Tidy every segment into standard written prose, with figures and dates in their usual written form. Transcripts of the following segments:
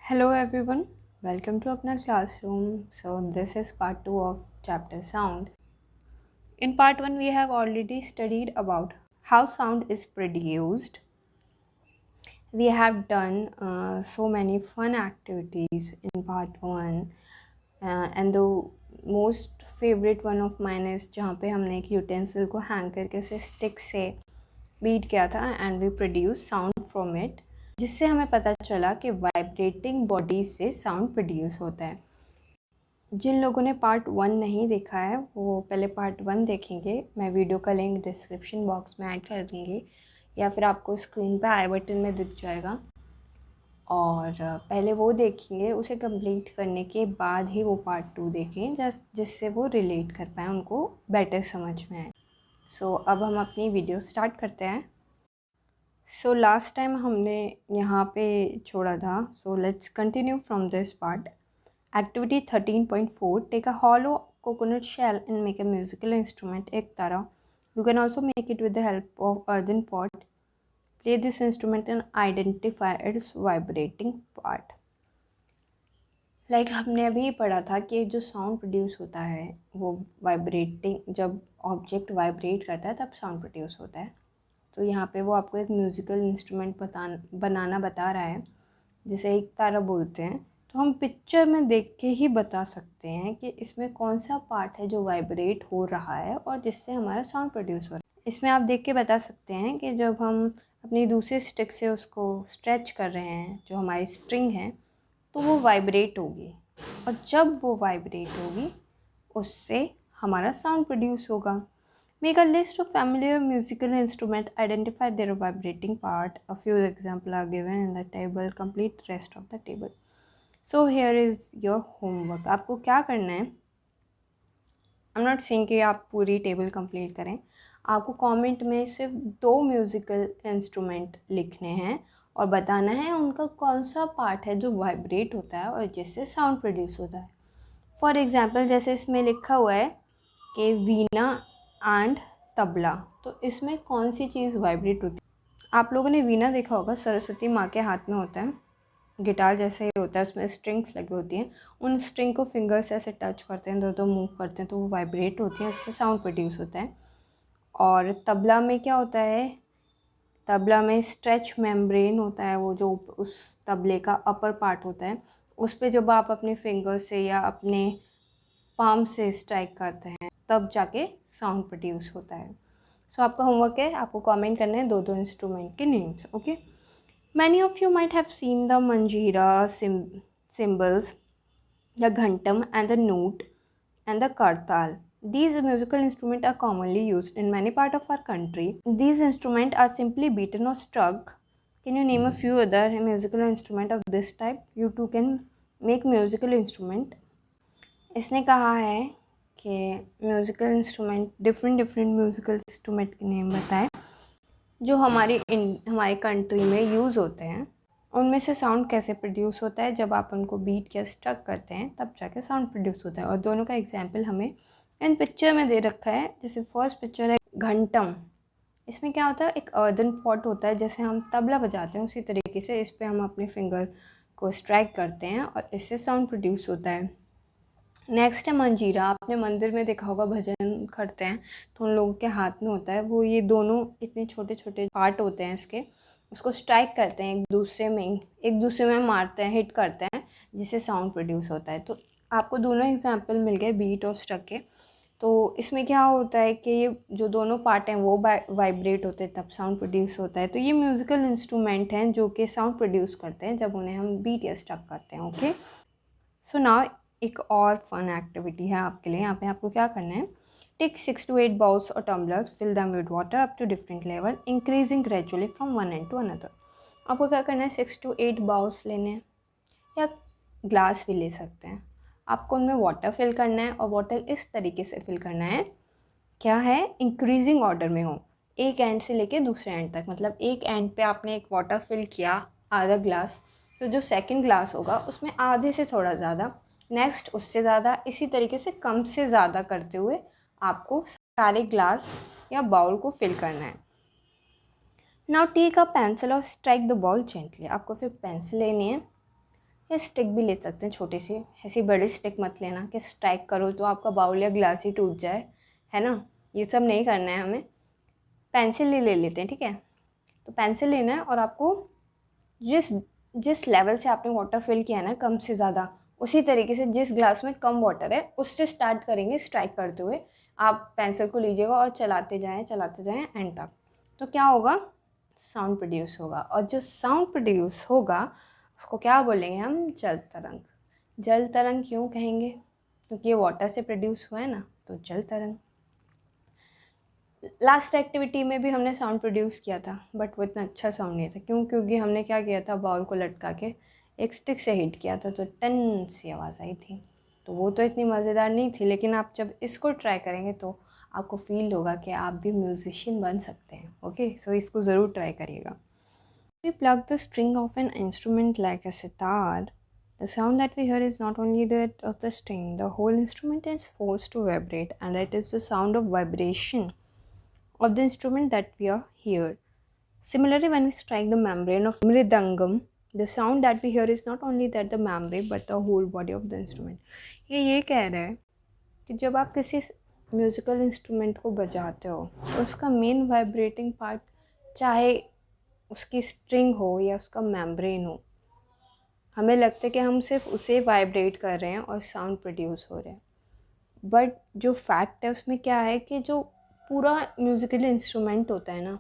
Hello everyone, welcome to Apna Classroom. So this is part 2 of chapter sound. In part 1 we have already studied about how sound is produced. We have done so many fun activities in part 1 and the most favorite one of mine is जहाँ पे हमने एक utensil को hang करके उसे stick से beat किया था and we produce sound from it, जिससे हमें पता चला कि वाइब्रेटिंग बॉडी से साउंड प्रोड्यूस होता है। जिन लोगों ने पार्ट 1 नहीं देखा है वो पहले पार्ट 1 देखेंगे। मैं वीडियो का लिंक डिस्क्रिप्शन बॉक्स में ऐड कर दूँगी या फिर आपको स्क्रीन पे आई बटन में दिख जाएगा, और पहले वो देखेंगे। उसे कंप्लीट करने के बाद ही वो पार्ट 2 देखें जिससे वो रिलेट कर पाएँ, उनको बेटर समझ में आए। सो अब हम अपनी वीडियो स्टार्ट करते हैं। सो लास्ट टाइम हमने यहाँ पे छोड़ा था, so let's continue from this part. Activity 13.4, take a hollow coconut shell and make a musical instrument, एक तारा. You can also make it with the help of earthen pot. Play this instrument and identify its vibrating part. हमने अभी पढ़ा था कि जो sound produce होता है वो वाइब्रेटिंग, जब ऑब्जेक्ट वाइब्रेट करता है तब साउंड प्रोड्यूस होता है। तो यहाँ पे वो आपको एक म्यूज़िकल इंस्ट्रूमेंट बनाना बता रहा है जिसे एक तारा बोलते हैं। तो हम पिक्चर में देख के ही बता सकते हैं कि इसमें कौन सा पार्ट है जो वाइब्रेट हो रहा है और जिससे हमारा साउंड प्रोड्यूस हो रहा है। इसमें आप देख के बता सकते हैं कि जब हम अपनी दूसरे स्टिक से उसको स्ट्रेच कर रहे हैं, जो हमारी स्ट्रिंग है, तो वो वाइब्रेट होगी, और जब वो वाइब्रेट होगी उससे हमारा साउंड प्रोड्यूस होगा। Make a list of familiar musical instruments, identify their vibrating part. A few examples are given in the table. Complete the rest of the table. So here is your homework. आपको क्या करना है? I'm not saying कि आप पूरी table complete करें। आपको comment में सिर्फ 2 म्यूज़िकल इंस्ट्रूमेंट लिखने हैं और बताना है उनका कौन सा पार्ट है जो वाइब्रेट होता है और जिससे साउंड प्रोड्यूस होता है। फॉर एग्ज़ाम्पल जैसे इसमें लिखा हुआ है कि वीणा एंड तबला, तो इसमें कौन सी चीज़ वाइब्रेट होती है? आप लोगों ने वीणा देखा होगा, सरस्वती माँ के हाथ में होता है, गिटार जैसे ही होता है, उसमें स्ट्रिंग्स लगी होती हैं। उन स्ट्रिंग को फिंगर से ऐसे टच करते हैं, दो मूव करते हैं तो वो वाइब्रेट होती हैं, उससे साउंड प्रोड्यूस होता है। और तबला में क्या होता है? तबला में स्ट्रेच मेम्ब्रेन होता है, वो जो उस तबले का अपर पार्ट होता है, उस पर जब आप अपने फिंगर से या अपने पाम से स्ट्राइक करते हैं तब जाके साउंड प्रोड्यूस होता है। सो आपका होमवर्क है, आपको कमेंट करने हैं 2 इंस्ट्रूमेंट के names. Okay, many of you might have seen the मंजीरा, cymbals, the ghantam and the nut and the kartal. These musical instruments are commonly used in many parts of our country. These instruments are simply beaten or struck. Can you name a few other musical instruments of this type? You too can make musical instrument. इसने कहा है कि musical instrument, different musical instrument के name बताएं जो हमारे country में use होते हैं। उनमें से साउंड कैसे प्रोड्यूस होता है, जब आप उनको बीट या स्ट्रक करते हैं तब जाके साउंड प्रोड्यूस होता है। और दोनों का एग्जाम्पल हमें इन पिक्चर में दे रखा है। जैसे फर्स्ट पिक्चर है घंटम, इसमें क्या होता है? एक अर्दन पॉट होता है, जैसे हम तबला बजाते हैं उसी तरीके से इस पर हम अपने फिंगर को स्ट्राइक करते हैं और इससे साउंड प्रोड्यूस होता है। नेक्स्ट है मंजीरा। आपने मंदिर में देखा होगा, भजन करते हैं तो उन लोगों के हाथ में होता है वो, ये दोनों इतने छोटे छोटे पार्ट होते हैं इसके, उसको स्ट्राइक करते हैं एक दूसरे में मारते हैं, हिट करते हैं, जिससे साउंड प्रोड्यूस होता है। तो आपको दोनों एग्जाम्पल मिल गए बीट और स्ट्रक के। तो इसमें क्या होता है कि ये जो दोनों पार्ट हैं वो वाइब्रेट होते हैं तब साउंड प्रोड्यूस होता है। तो ये म्यूज़िकल इंस्ट्रूमेंट हैं जो कि साउंड प्रोड्यूस करते हैं जब उन्हें हम बीट या स्ट्रक करते हैं। ओके, सो नाउ एक और फन एक्टिविटी है आपके लिए। यहाँ पे आपको क्या करना है? टेक 6 to 8 बाउल्स और tumblers, fill them with water up to different level, increasing gradually from one end to another. आपको क्या करना है? 6 to 8 बाउल्स लेने हैं या ग्लास भी ले सकते हैं। आपको उनमें वाटर फिल करना है और वाटर इस तरीके से फिल करना है, क्या है, इंक्रीजिंग ऑर्डर में हो, एक एंड से लेके दूसरे एंड तक। मतलब एक एंड पे आपने एक वाटर फिल किया आधा ग्लास, तो जो सेकंड ग्लास होगा उसमें आधे से थोड़ा ज़्यादा, नेक्स्ट उससे ज़्यादा, इसी तरीके से कम से ज़्यादा करते हुए आपको सारे ग्लास या बाउल को फिल करना है। नाउ टेक अ पेंसिल और स्ट्राइक द बॉल जेंटली। आपको फिर पेंसिल लेनी है, या स्टिक भी ले सकते हैं छोटी सी, ऐसी बड़ी स्टिक मत लेना कि स्ट्राइक करो तो आपका बाउल या ग्लास ही टूट जाए, है ना। ये सब नहीं करना है हमें। पेंसिल ही ले लेते हैं, ठीक है। तो पेंसिल लेना है और आपको जिस जिस लेवल से आपने वाटर फिल किया है ना, कम से ज़्यादा, उसी तरीके से जिस ग्लास में कम वाटर है उससे स्टार्ट करेंगे स्ट्राइक करते हुए। आप पेंसिल को लीजिएगा और चलाते जाएं एंड तक। तो क्या होगा, साउंड प्रोड्यूस होगा, और जो साउंड प्रोड्यूस होगा उसको क्या बोलेंगे हम, जल तरंग। जल तरंग क्यों कहेंगे, क्योंकि ये वाटर से प्रोड्यूस हुआ है ना, तो जल तरंग। लास्ट एक्टिविटी में भी हमने साउंड प्रोड्यूस किया था, बट वो इतना अच्छा साउंड नहीं था। क्यों, क्योंकि हमने क्या किया था, बाउल को लटका के एक स्टिक से हिट किया था, तो टन सी आवाज़ आई थी। तो वो तो इतनी मज़ेदार नहीं थी, लेकिन आप जब इसको ट्राई करेंगे तो आपको फील होगा कि आप भी म्यूजिशियन बन सकते हैं। ओके, सो इसको ज़रूर ट्राई करिएगा। We plug the string of an instrument like a sitar. The sound that we hear is not only that of the string, the whole instrument is forced to vibrate, and it is the sound of vibration of the instrument that we are hear. Similarly, when we strike the membrane of mridangam, the sound that we hear is not only that the membrane but the whole body of the instrument. ये कह रहा है कि जब आप किसी musical instrument को बजाते हो तो उसका मेन वाइब्रेटिंग पार्ट, चाहे उसकी स्ट्रिंग हो या उसका मेम्ब्रेन हो, हमें लगता है कि हम सिर्फ उसे वाइब्रेट कर रहे हैं और साउंड प्रोड्यूस हो रहे हैं। बट जो फैक्ट है उसमें क्या है कि जो पूरा म्यूज़िकल इंस्ट्रूमेंट होता है ना,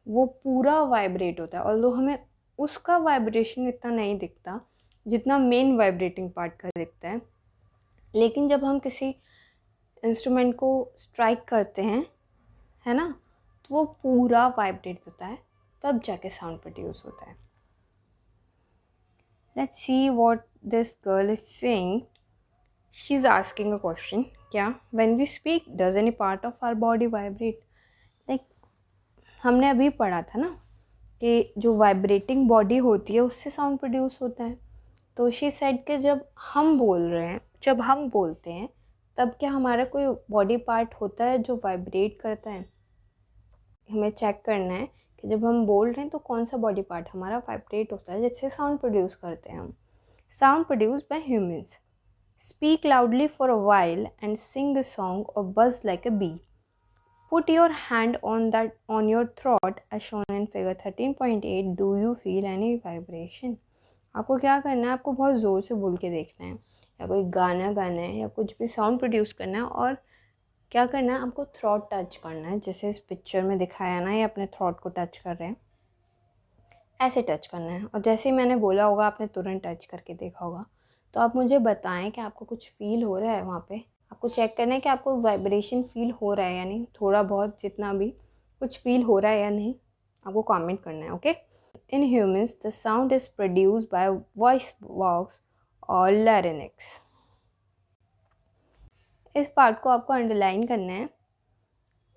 वो पूरा वाइब्रेट होता है। ऑल्दो हमें उसका वाइब्रेशन इतना नहीं दिखता जितना मेन वाइब्रेटिंग पार्ट का दिखता है, लेकिन जब हम किसी इंस्ट्रूमेंट को स्ट्राइक करते हैं, है ना, तो वो पूरा वाइब्रेट होता है, तब जाके साउंड प्रोड्यूस होता है। Let's see what this girl is saying. She is asking a question, क्या when we speak does any part of our body vibrate. Like हमने अभी पढ़ा था ना कि जो वाइब्रेटिंग बॉडी होती है उससे साउंड प्रोड्यूस होता है। तो शी सेड कि जब हम बोल रहे हैं, जब हम बोलते हैं, तब क्या हमारा कोई बॉडी पार्ट होता है जो वाइब्रेट करता है। हमें चेक करना है कि जब हम बोल रहे हैं तो कौन सा बॉडी पार्ट हमारा वाइब्रेट होता है, जिससे साउंड प्रोड्यूस करते हैं हम। Sound produce by humans. Speak loudly for a while and sing a song और buzz like a bee. Put your hand on your throat as shown in figure 13.8. Do you feel any vibration? आपको क्या करना है, आपको बहुत ज़ोर से बोल के देखना है, या कोई गाना गाना है, या कुछ भी साउंड प्रोड्यूस करना है। और क्या करना है, आपको थ्रॉट टच करना है, जैसे इस पिक्चर में दिखाया ना, ये अपने थ्रॉट को टच कर रहे हैं, ऐसे टच करना है। और जैसे ही मैंने बोला होगा आपने तुरंत टच करके देखा होगा। तो आप मुझे बताएं कि आपको कुछ फील हो रहा है वहाँ पे। आपको चेक करना है कि आपको वाइब्रेशन फील हो रहा है या नहीं, थोड़ा बहुत जितना भी कुछ फील हो रहा है या नहीं, आपको कमेंट करना है। Okay. In humans the sound is produced by voice box और लैरिंक्स। इस पार्ट को आपको अंडरलाइन करना है।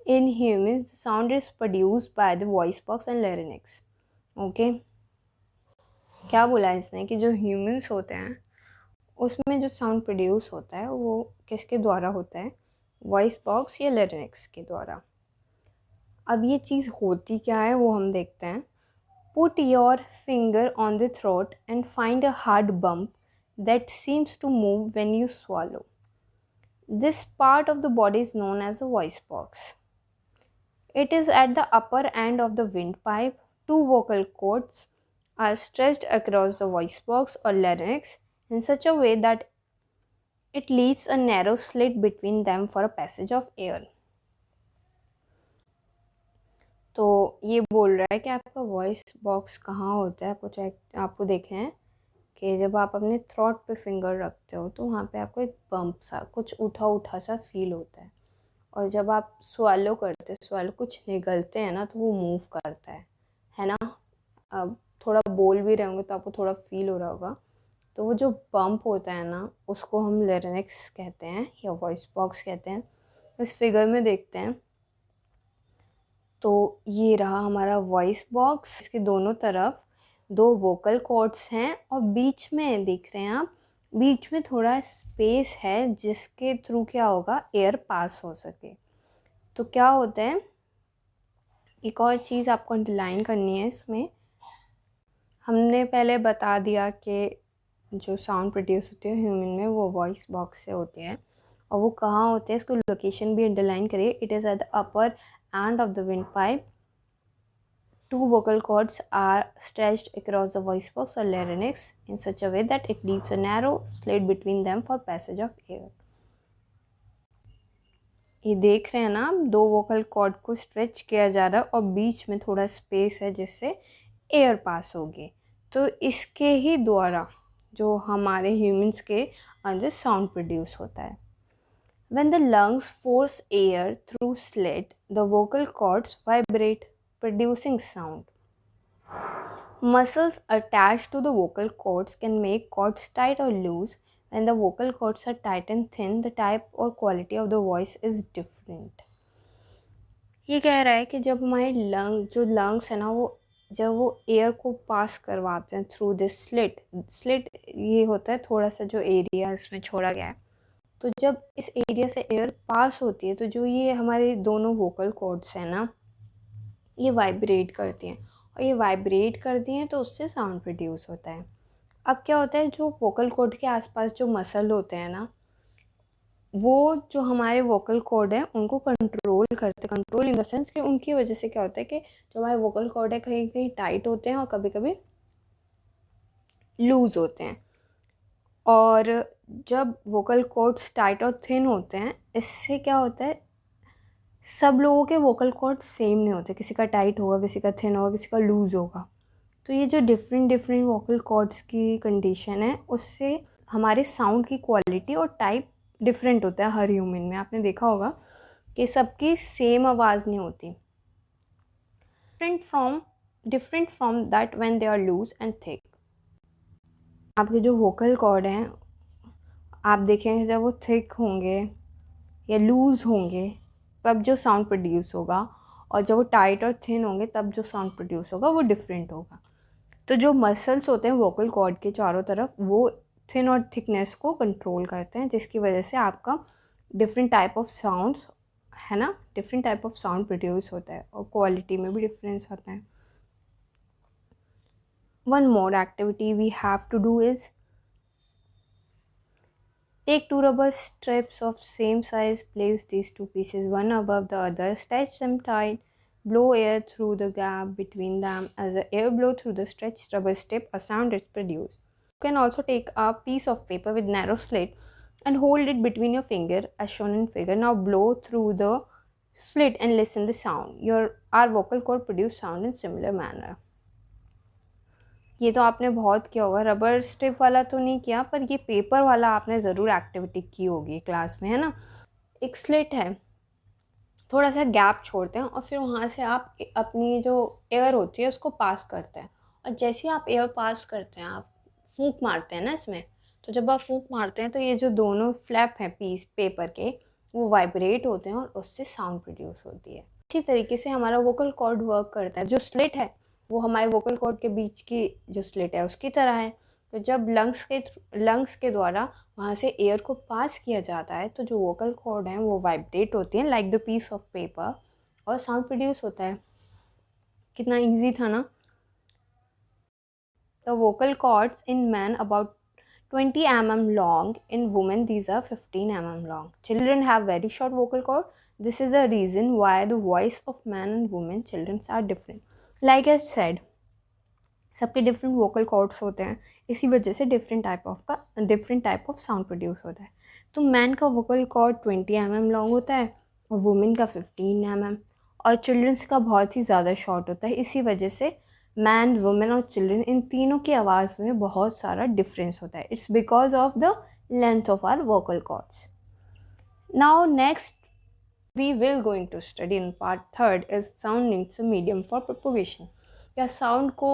In humans the sound is produced by the voice box and larynx. Okay, क्या बोला इसने कि जो ह्यूमंस होते हैं उसमें जो साउंड प्रोड्यूस होता है वो किसके द्वारा होता है, वॉइस बॉक्स या लैरिंक्स के द्वारा। अब ये चीज़ होती क्या है वो हम देखते हैं। Put your finger on the throat and find a hard bump that seems to move when you swallow. This part of the body is known as the voice box. It is at the upper end of the windpipe. Two vocal cords are stretched across the voice box or larynx in such a way that it leaves a narrow slit between them for a passage of air. तो ये बोल रहा है कि आपका voice box कहाँ होता है। आपको देखना है कि जब आप अपने थ्रॉट पे फिंगर रखते हो तो वहाँ पे आपको एक बम्प सा, कुछ उठा उठा सा फील होता है। और जब आप स्वालो करते हैं, स्वालो कुछ निगलते हैं ना, तो वो मूव करता है ना। अब थोड़ा बोल भी रहे होंगे तो आपको थोड़ा फील हो रहा होगा। तो वो जो बम्प होता है ना, उसको हम लैरिंक्स कहते हैं या वॉइस बॉक्स कहते हैं। इस फिगर में देखते हैं तो ये रहा हमारा वॉइस बॉक्स। इसके दोनों तरफ दो वोकल कॉर्ड्स हैं और बीच में देख रहे हैं आप, बीच में थोड़ा स्पेस है जिसके थ्रू क्या होगा, एयर पास हो सके। तो क्या होता है, एक और चीज़ आपको अंडरलाइन करनी है इसमें। हमने पहले बता दिया कि जो साउंड प्रोड्यूस होती है ह्यूमन में वो वॉइस बॉक्स से होती है। और वो कहाँ होते हैं इसको लोकेशन भी अंडरलाइन करिए। It is at the upper end of the wind pipe. 2 vocal cords are stretched across the voice box or larynx in such a way that it leaves a narrow slit between them for passage of air. ये देख रहे हैं ना आप, 2 vocal cord को stretch किया जा रहा है और बीच में थोड़ा स्पेस है जिससे एयर पास होगी। तो इसके ही द्वारा जो हमारे ह्यूमंस के अंदर साउंड प्रोड्यूस होता है। When the lungs force air through slit, the vocal cords vibrate, producing sound. Muscles attached to the vocal cords can make cords tight or loose. When the vocal cords are tight and thin, the type or quality of the voice is different. ये कह रहा है कि जब हमारे lungs है ना, वो जब वो एयर को पास करवाते हैं थ्रू दिस स्लिट ये होता है थोड़ा सा जो एरिया इसमें छोड़ा गया है। तो जब इस एरिया से एयर पास होती है तो जो ये हमारे दोनों वोकल कॉर्ड्स हैं ना, ये वाइब्रेट करती हैं और ये वाइब्रेट करती हैं तो उससे साउंड प्रोड्यूस होता है। अब क्या होता है, जो वोकल कॉर्ड के आसपास जो मसल होते हैं ना, वो जो हमारे वोकल कॉर्ड हैं उनको कंट्रोल करते हैं। कंट्रोल इन द सेंस कि उनकी वजह से क्या होता है कि जो हमारे वोकल कॉर्ड है कहीं कहीं टाइट होते हैं और कभी कभी लूज़ होते हैं। और जब वोकल कॉर्ड्स टाइट और थिन होते हैं, इससे क्या होता है, सब लोगों के वोकल कॉर्ड सेम नहीं होते। किसी का टाइट होगा, किसी का थिन होगा, किसी का लूज़ होगा। तो ये जो डिफरेंट वोकल कॉर्ड्स की कंडीशन है उससे हमारे साउंड की क्वालिटी और टाइप डिफरेंट होता है हर ह्यूमन में। आपने देखा होगा कि सबकी सेम आवाज़ नहीं होती। Different from that when they are loose and thick. आपके जो वोकल कॉर्ड हैं आप देखेंगे जब वो थिक होंगे या लूज़ होंगे तब जो साउंड प्रोड्यूस होगा, और जब वो टाइट और थिन होंगे तब जो साउंड प्रोड्यूस होगा वो डिफरेंट होगा। तो जो मसल्स होते हैं वोकल कॉर्ड के चारों तरफ वो थिन और थिकनेस को कंट्रोल करते हैं, जिसकी वजह से आपका डिफरेंट टाइप ऑफ साउंड्स है ना, different type of sound produce होता है और क्वालिटी में भी डिफरेंस आता है। One more activity we have to do is take 2 rubber strips of same size, place these 2 pieces one above the other, stretch them tight, blow air through the gap between them. As the air blows through the stretched rubber strip, a sound is produced. You can also take a piece of paper with narrow slit and hold it between your finger as shown in figure. Now blow through the slit and listen the sound. Our vocal cord produce sound in similar manner. ये तो आपने बहुत किया होगा, rubber strip वाला तो नहीं किया, पर ये पेपर वाला आपने ज़रूर एक्टिविटी की होगी क्लास में, है ना। एक स्लिट है, थोड़ा सा गैप छोड़ते हैं और फिर वहाँ से आप अपनी जो एयर होती है उसको पास करते हैं। और जैसे ही आप एयर पास करते हैं आप फूंक मारते हैं ना इसमें, तो जब आप फूंक मारते हैं तो ये जो दोनों फ्लैप हैं पीस पेपर के वो वाइब्रेट होते हैं और उससे साउंड प्रोड्यूस होती है। इसी तरीके से हमारा वोकल कॉर्ड वर्क करता है। जो स्लिट है वो हमारे वोकल कॉर्ड के बीच की जो स्लिट है उसकी तरह है। तो जब लंग्स के द्वारा वहाँ से एयर को पास किया जाता है तो जो वोकल कॉर्ड हैं वो वाइब्रेट होती हैं like the piece of paper और साउंड प्रोड्यूस होता है। कितना इजी था ना। The vocal cords in man about 20 mm long. In women these are 15 mm long. Children have very short vocal cord. This is the reason why the voice of man and women children are different. Like I said, सबके different vocal cords होते हैं, इसी वजह से different type of sound produce होता है। तो man का वोकल कॉर्ड 20 mm लॉन्ग होता है और वुमेन का 15 mm, और चिल्ड्रंस का बहुत ही ज़्यादा शॉर्ट होता है। इसी वजह से मैन, वुमेन और चिल्ड्रन इन तीनों की आवाज़ में बहुत सारा डिफरेंस होता है। It's because of the length of our vocal cords. Now next we will going to study in part 3rd is sound needs a medium for propagation. या साउंड को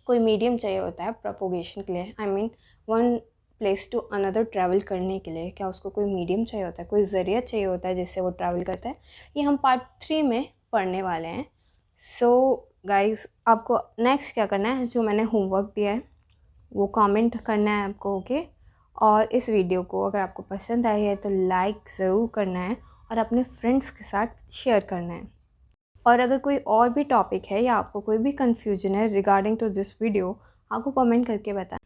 कोई मीडियम चाहिए होता है प्रोपोगेशन के लिए, I mean one place to another travel करने के लिए क्या उसको कोई मीडियम चाहिए होता है, कोई ज़रिया चाहिए होता है जिससे वो ट्रैवल करता है। ये हम पार्ट 3 में पढ़ने वाले हैं। सो गाइस, आपको नेक्स्ट क्या करना है, जो मैंने होमवर्क दिया है वो कमेंट करना है आपको, ओके। और इस वीडियो को अगर आपको पसंद आई है तो लाइक ज़रूर करना है और अपने फ्रेंड्स के साथ शेयर करना है। और अगर कोई और भी टॉपिक है या आपको कोई भी कन्फ्यूजन है रिगार्डिंग टू दिस वीडियो, आपको कमेंट करके बताएं।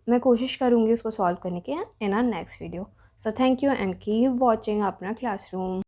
मैं कोशिश करूँगी उसको सॉल्व करने की in our next video. So thank you and keep watching अपना क्लासरूम।